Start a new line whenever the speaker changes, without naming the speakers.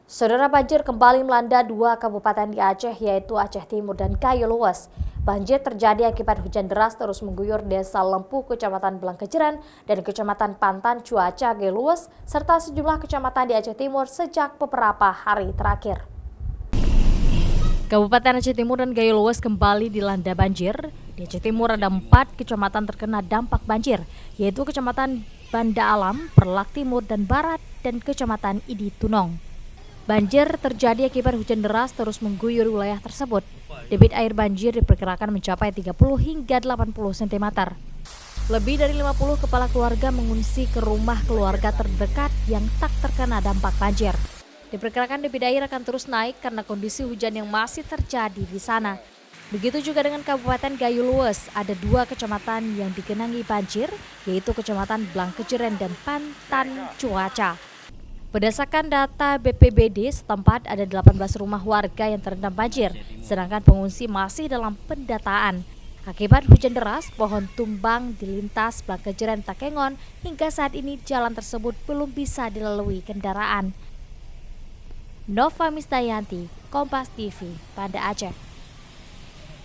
Saudara, banjir kembali melanda dua kabupaten di Aceh, yaitu Aceh Timur dan Kayu Luas. Banjir terjadi akibat hujan deras terus mengguyur desa Lempu, Kecamatan Blangkejeran, dan Kecamatan Pantan, Cuaca, Kayu Luas, serta sejumlah kecamatan di Aceh Timur sejak beberapa hari terakhir. Kabupaten Aceh Timur dan Kayu Luas kembali dilanda banjir. Di Aceh Timur ada 4 kecamatan terkena dampak banjir, yaitu Kecamatan Banda Alam, Perlak Timur dan Barat, dan Kecamatan Idi Tunong. Banjir terjadi akibat hujan deras terus mengguyur wilayah tersebut. Debit air banjir diperkirakan mencapai 30 hingga 80 cm. Lebih dari 50 kepala keluarga mengungsi ke rumah keluarga terdekat yang tak terkena dampak banjir. Diperkirakan debit air akan terus naik karena kondisi hujan yang masih terjadi di sana. Begitu juga dengan Kabupaten Kayu Luas, ada 2 kecamatan yang digenangi banjir, yaitu Kecamatan Blangkejeran dan Pantan, Cuaca. Berdasarkan data BPBD setempat ada 18 rumah warga yang terendam banjir, sedangkan pengungsi masih dalam pendataan. Akibat hujan deras, pohon tumbang di lintas Blangkejeran Takengon, hingga saat ini jalan tersebut belum bisa dilalui kendaraan. Nova Misdayanti, Kompas TV, Banda Aceh.